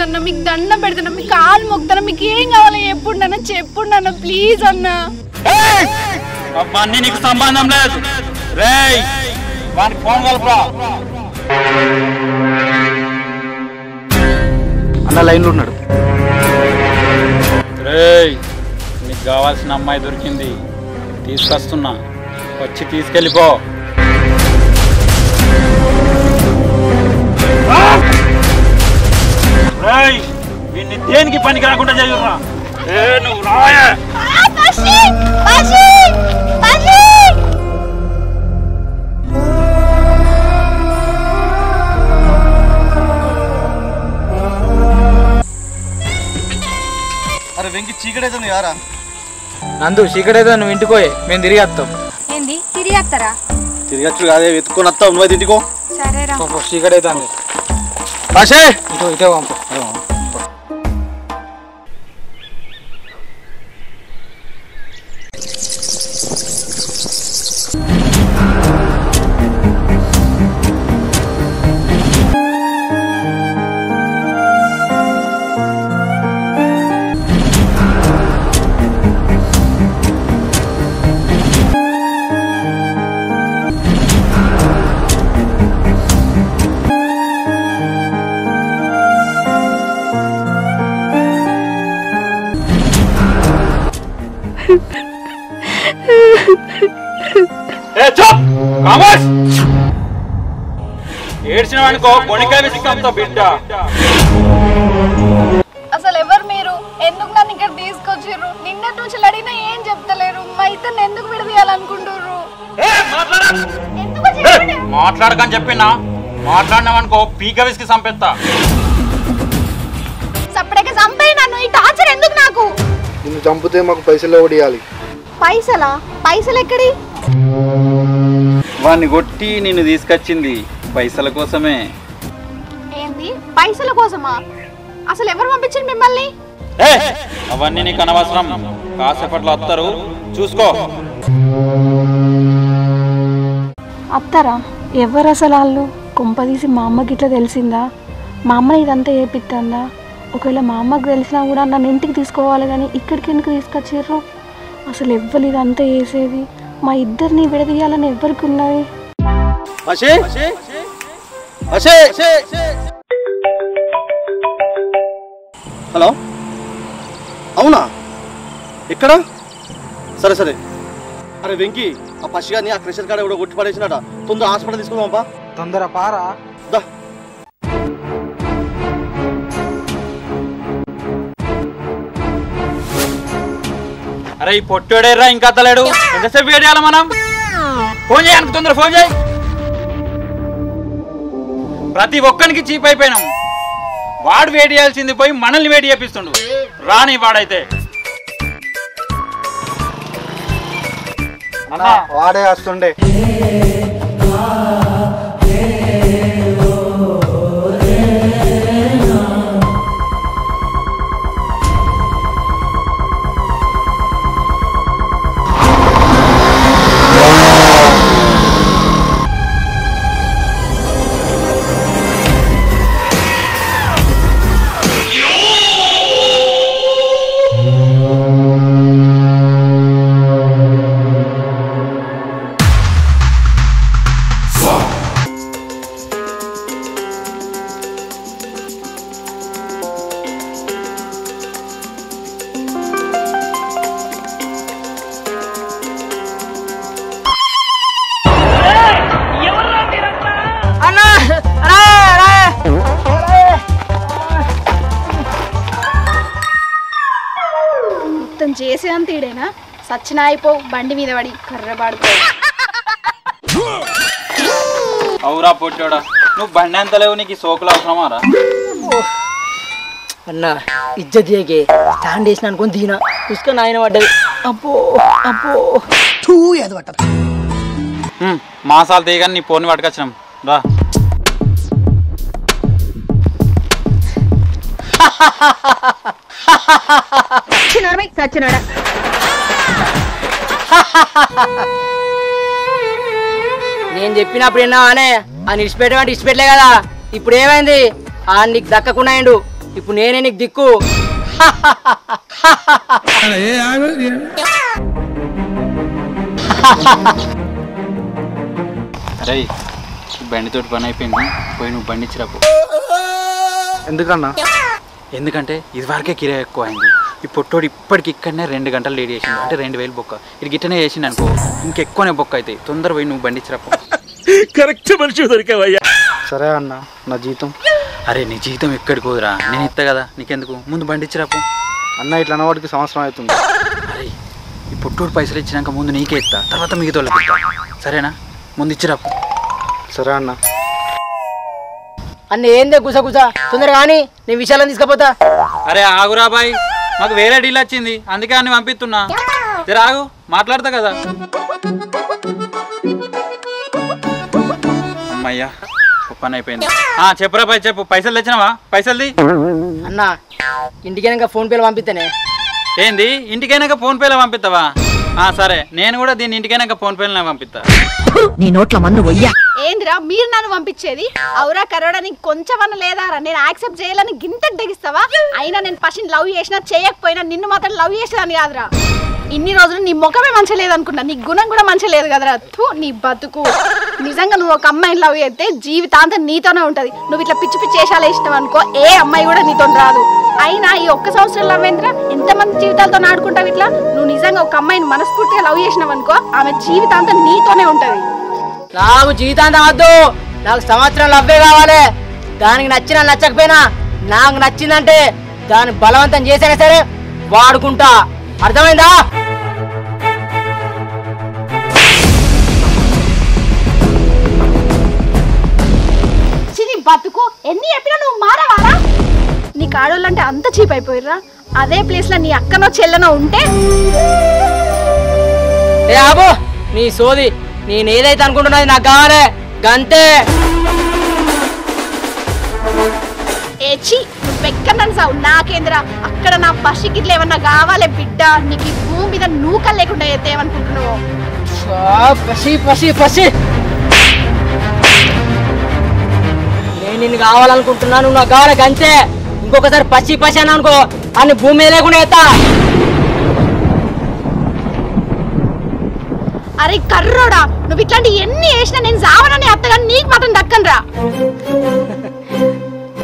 అన్న మీకు దండం పెడతాను మీకు కాలు మొక్కుతాను మీకు ఏం కావాలి ఎప్పుడు చెప్పుండన్న ప్లీజ్ అన్న అవన్నీ నీకు సంబంధం లేదు రేయ్ వానికి ఫోన్ కలుపురా అన్న లైన్లో ఉన్నాడు రేయ్ నీకు కావాల్సిన అమ్మాయి దొరికింది తీసుకొస్తున్నా వచ్చి తీసుకెళ్ళిపో రేయ్ వీడిని దేనికి పనికి రాకుండా చేయురా నువ్వు రాయే అరే వెంకి చీకటైతుంది యారా నందు చీకటైతే నువ్వు ఇంటికోయే మేము తిరిగి వస్తాం ఏంది తిరిగి వస్తారా తిరిగచ్చు కాదే వెతుకొని వస్తావు నువ్వు ఇంటికో సరేరా చీకటైతుంది కాశే ఇటే పంపు ఏడ్చిన వాడికో కొనికాయ విసికంతో బిడ్డ అసలు ఎవరు మీరు ఎందుకు నన్ను ఇక్కడ తీసుకొచ్చిర్రు నిన్నటి నుంచి అడిగినా ఏం చెప్తలేరు మా ఇద్దరిని ఎందుకు విడదీయాలనుకుంటుర్రు మాట్లాడకని చెప్పినా మాట్లాడినావనుకో పీక విసికి సంపెత్తా సపరేట్గా చంపేయి నన్ను ఈ టార్చర్ ఎందుకు నాకు నిన్ను చంపితే మాకు పైసలు ఓడియాలి పైసలు ఎక్కడి వాడిని కొట్టి నిన్ను తీసుకొచ్చింది పైసల కోసమే ఏంది పైసల కోసమా అసలు ఎవరు పంపించారు మిమ్మల్ని అవన్నీ నీకు అనవసరం కాసేపట్లో వస్తారు చూసుకో అత్తారా ఎవరు అసలు వాళ్ళు కొంపదీసి మా అమ్మకి ఇట్లా తెలిసిందా మా అమ్మని ఇదంతా ఏపిస్తుందా ఒకవేళ మా అమ్మకి తెలిసినా కూడా నన్ను ఇంటికి తీసుకోవాలి కానీ ఇక్కడికి ఎందుకు తీసుకొచ్చిర్రు అసలు ఎవ్వరు ఇదంతా వేసేది మా ఇద్దరిని విడదీయాలని ఎవ్వరికి ఉన్నది హలో అవునా ఎక్కడ సరే సరే అరే వెంకీ ఆ పసిగాని ఆ క్రెషర్ కాడ కూడా కొట్టి పడేసినట తొందర హాస్పిటల్ తీసుకుందామా తొందర పారా దా అరే ఈ పొట్టోడేరా ఇంకా అత్తలేడు ఎంతసేపు వెయిట్ చేయాలి మనం ఫోన్ చేయడానికి తొందర ఫోన్ చేయి ప్రతి ఒక్కరికి చీప్ అయిపోయినాం వాడు వెయిట్ చేయాల్సింది పోయి మనల్ని వెయిట్ చేపిస్తుండు రాని వాడైతే వాడే వస్తుండే చేసే అంత ఈడేనా సచ్చిన అయిపో బండి మీద పడి కర్ర పాడుకో అవురా పొట్టోడా నువ్వు బండి ఎంత లేవు నీకు సోకులు అవసరమారా అన్న ఇజ్జత్ దిగే స్టాండ్ వేసిన అనుకుని దీనా చూసుకొని ఆయన పడ్డది అబ్బో అబ్బో టూ ఏదో పట్ట మాసాలు తీయగానే నీ ఫోన్ పట్టుకొచ్చినాం రా నేను చెప్పినప్పుడు విన్నావానే ఆ నిడిచిపెట్టమంటే ఇడిచిపెట్టలే కదా ఇప్పుడు ఏమైంది ఆ నీకు దక్కకుండా ఇప్పుడు నేనే నీకు దిక్కు. అరే బండితోటి పని అయిపోయింది, పోయి నువ్వు బండి ఇచ్చిరాపు. ఎందుకన్నా? ఎందుకంటే ఇది వరకే కిరాయి ఎక్కువ అయింది. ఈ పొట్టోడు ఇప్పటికి ఇక్కడనే 2 గంటలు లేట్ చేసిండు, అంటే 2000 బొక్క. ఇది గిట్టనే చేసిండు అనుకో ఇంకెక్కువనే బొక్క అవుతాయి. తొందర పోయి నువ్వు బండి ఇచ్చిరాపు. కరెక్ట్ మనిషి దొరికావయ్యా. సరే అన్న, నా జీతం. అరే నీ జీతం ఎక్కడికి పోదురా, నేను ఇస్తా కదా, నీకెందుకు, ముందు బండి ఇచ్చిరాపు. అన్న ఇట్లా అన్నవాడికి సంవత్సరం అవుతుంది. అరే ఈ పొట్టోడు పైసలు ఇచ్చినాక ముందు నీకే ఇస్తా, తర్వాత మిగతా వాళ్ళకి ఇస్తా. సరేనా? ముందు ఇచ్చిరాపు. సరే అన్న. అన్న ఏందే గుసగుస, తొందరగా కానీ నేను విషయాలను తీసుకుపోతా. అరే ఆగురా బాయ్, మాకు వేరే డీల్ వచ్చింది, అందుకే అన్ని పంపిస్తున్నా. జర ఆగు, మాట్లాడతా కదా. అమ్మయ్యా పని అయిపోయింది. చెప్పురా బాయ్, చెప్పు. పైసలు తెచ్చినావా? పైసలుది. అన్న ఇంటికి ఫోన్ పేలో పంపిస్తేనే. ఏంది ఇంటికైనాక ఫోన్ పేలో పంపిస్తావా? సరే, నేను కూడా దీన్ని ఇంటికైనాక ఫోన్ పేలో పంపిస్తా. నీ నోట్ల మన్ను వయ్యా. ఏందిరా మీరు నన్ను పంపించేది? అవురా కరోడా నీకు కొంచెం అన్న లేదారా? నేను యాక్సెప్ట్ చేయాలని గింతకు తెగిస్తావా? అయినా నేను పర్సన్ లవ్ చేసినా చేయకపోయినా నిన్ను మాత్రం లవ్ చేసేదాన్ని కాదురా. ఇన్ని రోజులు నీ ముఖమే మంచి లేదనుకున్నా, నీ గుణం కూడా మంచి లేదు కదరా. నీ బతుకు. నిజంగా నువ్వు ఒక అమ్మాయిని లవ్ చేస్తే జీవితాంతం నీతోనే ఉంటది. నువ్వు ఇట్లా పిచ్చి పిచ్చి చేసాలే ఇష్టం అనుకో, ఏ అమ్మాయి కూడా నీతో రాదు. అయినా ఈ ఒక్క సంవత్సరం లవ్ ఏంద్రా, ఎంతమంది జీవితాలతో ఆడుకుంటావు ఇట్లా? నువ్వు నిజంగా ఒక అమ్మాయిని మనస్ఫూర్తిగా లవ్ చేసినావు అనుకో, ఆమె జీవితాంతం నీతోనే ఉంటది. నాకు జీవితాంతం వద్దు, నాకు సంవత్సరం లవ్వే కావాలి. దానికి నచ్చినా నచ్చకపోయినా నాకు నచ్చిందంటే దాన్ని బలవంతం చేసినా సరే వాడుకుంటా. అర్థమైందా? బతుకు ఎన్ని చెప్పినా నువ్వు మారవారా? నీ కాడోళ్ళంటే అంత చీప్ అయిపోయిర్రా? అదే ప్లేస్ లో నీ అక్కనో చెల్లనో ఉంటే. ఏ ఆబో నీ సోది, నేను ఏదైతే అనుకుంటున్నది నాకు కావాలి గంతే. ఏచి నువ్వెక్కడన్నా సావు, నాకేంద్రా? అక్కడ నా పసికి ఇట్లా ఏమన్నా కావాలి బిడ్డ? నీకు ఈ భూమి మీద నూకలు లేకుండా అయితే ఏమనుకుంటున్నావు? పసి పసి పసి నేను నిన్ను కావాలనుకుంటున్నాను, నాకు కావాలి గంతే. ఇంకొకసారి పసి పసి అని అనుకో అన్ని భూమి మీద లేకుండా ఎత్తా. అరే కర్రోడా, నువ్వు ఇట్లాంటి ఎన్ని వేసినా నేను సావనని అత్తగాని నీకు మాత్రం దక్కనరా.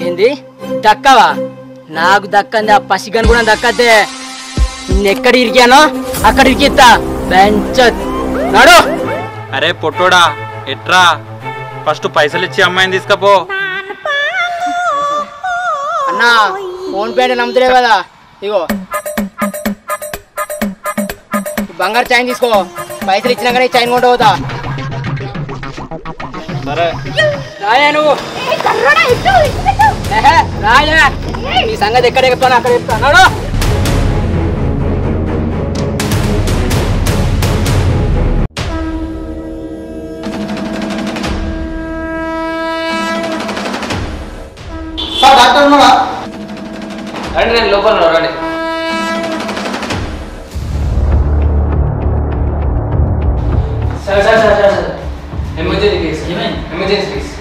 ఏంది దక్కవా? నాకు దక్కంది ఆ పసిగని కూడా దక్కద్దే. నిన్నెక్కడ ఇరికానో అక్కడ ఇరికిస్తా. నడు. అరే పొట్టోడా ఎట్రా, ఫస్ట్ పైసలు ఇచ్చి అమ్మాయిని తీసుకపో. అన్నా ఫోన్ పే నమ్ముతలే కదా, ఇగో బంగారు చైన్ తీసుకో. పైసలు ఇచ్చినాకనే చైన్ కొంటూ పోతా. సరే రాయా నువ్వు. రాయా, నీ సంగతి ఎక్కడ చెప్తాను అక్కడ చెప్తాను. డాక్టర్ ఉన్నాడా? రండి రండి, లోపల రండి. సరే సరే సరే సరే సరే, emergency case. Emergency case.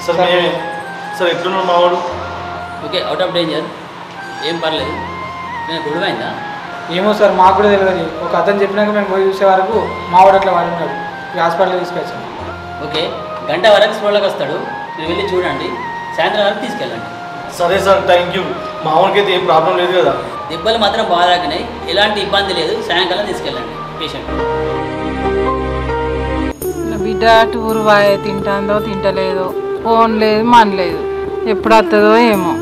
Sir మేమే. సార్ ఎట్లున్నాడు మావాడు? ఓకే, అవుట్ ఆఫ్ డేంజర్, ఏం పర్లేదు. నేను గొడవైందా? ఏమో సార్, మాకు కూడా తెలియదు. ఒక అతను చెప్పినాక మేము పోయి చూసే వరకు మా వాడు అట్లా వాడున్నాడు. ఈ హాస్పిటల్కి తీసుకొచ్చాం. ఓకే, గంట వరకు స్లోలోకి వస్తాడు, మీరు వెళ్ళి చూడండి, సాయంత్రం వరకు తీసుకెళ్ళండి. సరే సార్, థ్యాంక్ యూ. మావాడికి అయితే ఏం ప్రాబ్లం లేదు కదా? దెబ్బలు మాత్రం బాగా తాకినాయి, ఎలాంటి ఇబ్బంది లేదు. సాయంకాలం తీసుకెళ్ళండి పేషెంట్. బిడ్డ టూర్ వాయే తింటాందో తింటలేదో ఫోన్ లేదు మన లేదు ఎప్పుడు వస్తుందో ఏమో.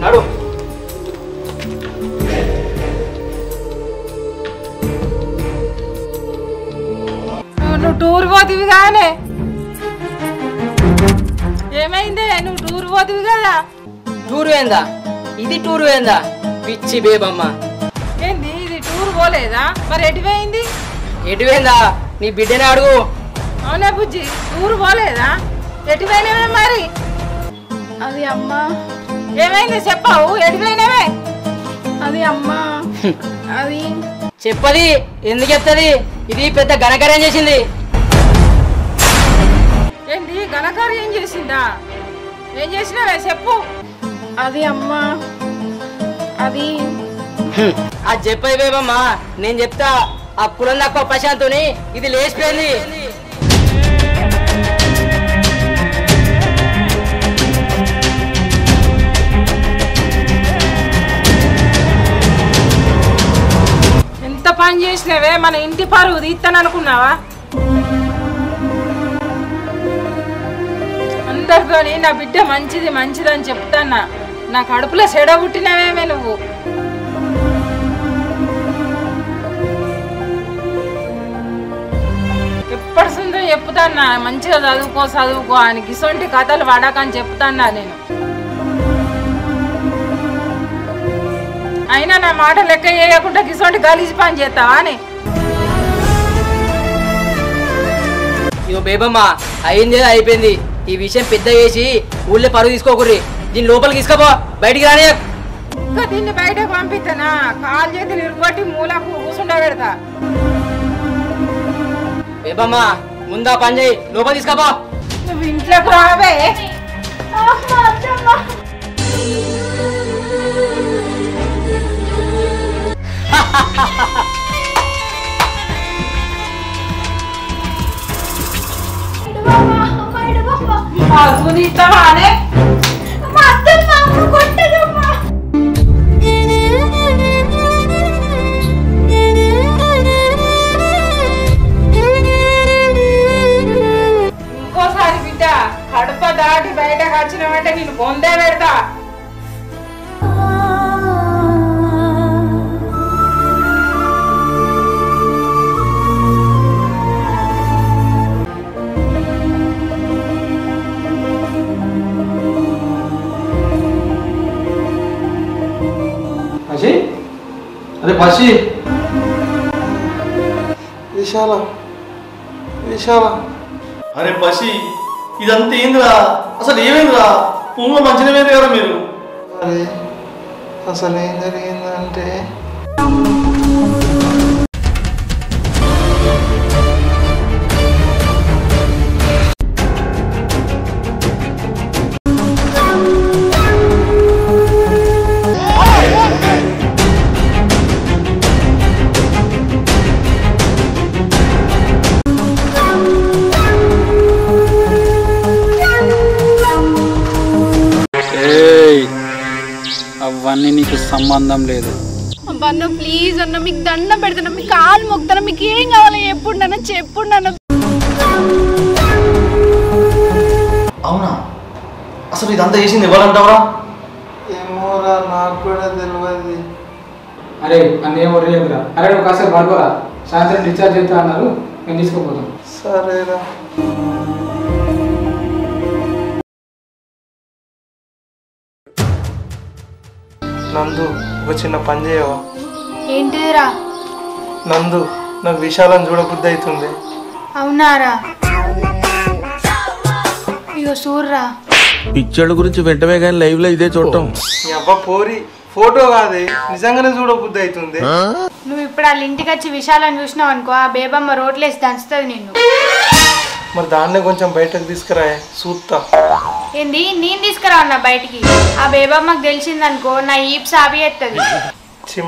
నడు నువ్వు టూర్ పోతివి కానీ ఏమైందే? నువ్వు టూర్ పోతివి కదా. టూర్ ఏందా? ఇది టూర్ ఏందా? పిచ్చి బేబమ్మ. ఏంది ఇది టూర్ పోలేదా? మరి ఎటువైంది? ఎటువైందా? నీ బిడ్డనే అడుగు. అవునా బుజ్జి, టూర్ పోలేదా? ఎటువైనవే మరి? అది అమ్మ. ఏమైంది చెప్పావు? ఎటువైనవే? అది అమ్మ. అది చెప్పది ఎందుకు చెప్తుంది? ఇది పెద్ద ఘనకార్యం చేసింది. ఏంటి ఘనకార్యం చేసిందా? ఏం చేసినావే చెప్పు. అది అమ్మ. అది అది చెప్పది బేబమ్మా, నేను చెప్తా. ఆ కులం తక్కువ ప్రశాంతుని ఇది లేచిపోయింది. ఎంత పని చేసినవే? మన ఇంటి పరువు తీస్తాను అనుకున్నావా? అందరితోని నా బిడ్డ మంచిది మంచిదని చెప్తాన్నా. నా కడుపులో సెడబుట్టినవేమే నువ్వు. ఎప్పటి సుందో చెప్తాన్నా మంచిగా చదువుకో అని గిసొంటి కథలు వాడకని చెప్తాన్నా నేను. అయినా నా మాట లెక్క చేయకుండా గిసొంటి గలీజి పని చేస్తావా అని. ఇగో బేబమ్మ, అయింది అయిపోయింది. ఈ విషయం పెద్ద చేసి ఊళ్ళో పరుగు తీసుకోకూరి. దీన్ని లోపలికి తీసుకోపో, బయటికి రాని. ఇంకా దీన్ని బయటకు పంపిస్తానా? కాలు చేతులు ఇరుగొట్టి మూలకు కూర్చుండా పెడతా. బేబమ్మ ముందా పని చేయి, లోపల తీసుకోపో. నువ్వు ఇంట్లోకి రావే. ఇంకోసారి బిడ్డ కడప దాటి బయటకు వచ్చినావంటే నేను పొందే పెడతా. అరే పసి, విశాల విశాల. అరే పసి, ఇదంతా ఏందిరా? అసలు ఏమైందిరా? పువ్వులో మంచిగా వేరు కదా మీరు. అరే అసలు ఏం జరిగిందంటే అవన్నీ నీకు సంబంధం లేదు. అన్న ప్లీజ్ అన్న, మీకు దండం పెడతాను, మీకు కాలు మొక్కుతాను, మీకు ఏం కావాలి ఎప్పుడు నన్ను చెప్పుడు నన్ను. అవునా? అసలు ఇదంతా చేసింది ఎవరంటావరా? ఏమోరా, నాకు కూడా తెలియదు. అరే అన్నేమో రేపురా. అరే నువ్వు కాసేపు పడుకోరా, సాయంత్రం డిశ్చార్జ్ చేస్తా అన్నారు, నేను తీసుకోపోతాం. సరేరా. నందు, ఒక చిన్న పని చేయవా? ఏంటిదిరా? నందు, నాకు విశాలను చూడబుద్ధి అవుతుంది. అవునారా? ఇగో చూర్రా. పిక్చర్ల గురించి వెంటనే కానీ లైవ్ లో ఇదే చూడటం. అబ్బా పోరి, ఫోటో కాదే, నిజంగానే చూడబుద్ధి అవుతుంది. నువ్వు ఇప్పుడు వాళ్ళ ఇంటికి వచ్చి విశాలని చూసినావు అనుకో, ఆ బేబమ్మ రోడ్లేసి దంచుతుంది నిన్ను. మరి దాన్నే కొంచెం బయటకు తీసుకురా, చూస్తా. ఏంది నేను తీసుకురావన్నా బయటికి? ఆ బేబమ్మకు తెలిసిందనుకో నా ఈప్ సాబి ఎత్తది.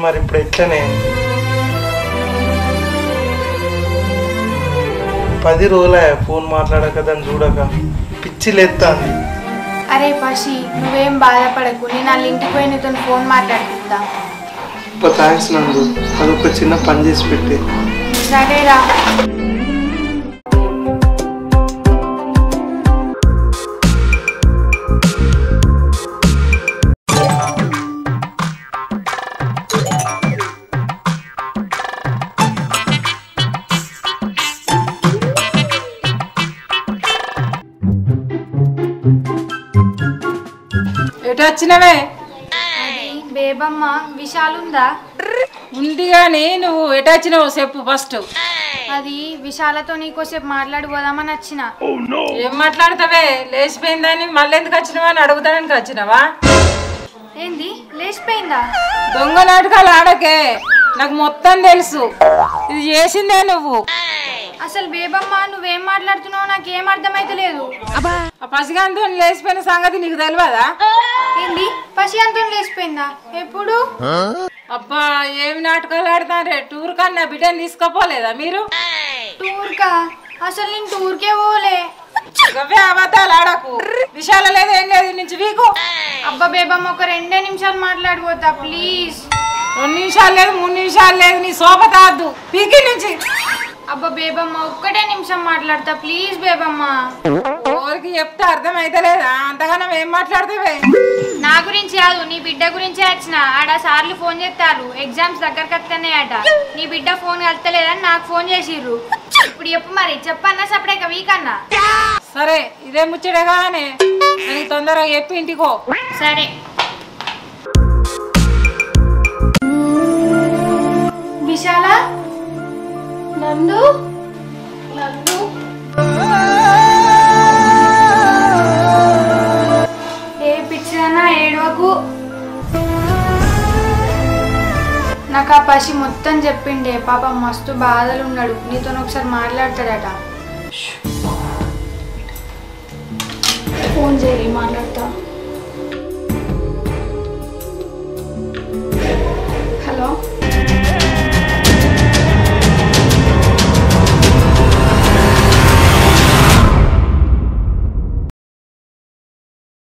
మరి ఇప్పుడు ఎట్లనే? 10 రోజులే ఫోన్ మాట్లాడక దాన్ని చూడక పిచ్చి లేస్తాంది. అరే పసి నువ్వేం బాధపడకు, నేను వాళ్ళ ఇంటికి పోయి నీతో ఫోన్ మాట్లాడుకుంటా. థ్యాంక్స్ నందు, అదొక చిన్న పని చేసి పెట్టి. సరేరా. ఎటు వచ్చినవే? బేబమ్మ విశాలుందా? ఉంది కానీ నువ్వు ఎటు వచ్చినావు చెప్పు ఫస్ట్. అది విశాలతో నీకోసేపు మాట్లాడిపోదామని వచ్చిన. ఏం మాట్లాడతావే? లేచిపోయిందని మళ్ళీ ఎందుకు వచ్చినావా అని అడుగుతానికి వచ్చినావా? ఏంది లేచిపోయిందా? దొంగ నాటకాలు ఆడకే, నాకు మొత్తం తెలుసు. ఇది చేసిందే నువ్వు. అసలు బేబమ్మ నువ్వేం మాట్లాడుతున్నావు నాకేం అర్థమైతే లేదు. ఆ పసిగాంతో లేచిపోయిన సంగతి నీకు తెలియదా? ఏంది పసిగాంతో లేచిపోయిందా? ఎప్పుడు? అబ్బా ఏమి నాటకాలు ఆడతారే? టూర్ కన్నా బిడ్డని తీసుకుపోలేదా మీరు? టూర్ కా? అసలు నేను టూర్కే పోలే. గవ్వే అబద్ధాలు ఆడకు. విశాల లేదు ఏం లేదు నుంచి వీకు. అబ్బా బేబమ్మ ఒక 2 నిమిషాలు మాట్లాడిపోతా ప్లీజ్. 2 నిమిషాలు లేదు 3 నిమిషాలు లేదు, నీ సోప తాద్దు పీకి నుంచి. అబ్బా బేబమ్మ 1 నిమిషం మాట్లాడతా ప్లీజ్ బేబమ్మ. ఊరికి చెప్తే అర్థం అయితే లేదా? అంతగానం ఏం మాట్లాడతావే? నా గురించి కాదు నీ బిడ్డ గురించే వచ్చిన. ఆడ సార్లు ఫోన్ చేస్తారు, ఎగ్జామ్స్ దగ్గరకు వస్తున్నాయట. నీ బిడ్డ ఫోన్ కలుతలేదని నాకు ఫోన్ చేసిర్రు. ఇప్పుడు చెప్పు మరి, చెప్పన్నా సపరేక వీక్ అన్నా. సరే ఇదే ముచ్చడే కానీ నాకు తొందరగా చెప్పి ఇంటికో. సరే. విశాల, నందు, నందు ఏ పిచ్చిదన్నా ఏడవకు. నాకు ఆ పసి మొత్తం చెప్పిండే. పాప మస్తు బాధలు ఉన్నాడు, నీతో ఒకసారి మాట్లాడతాడట. ఫోన్ చేయి మాట్లాడతా.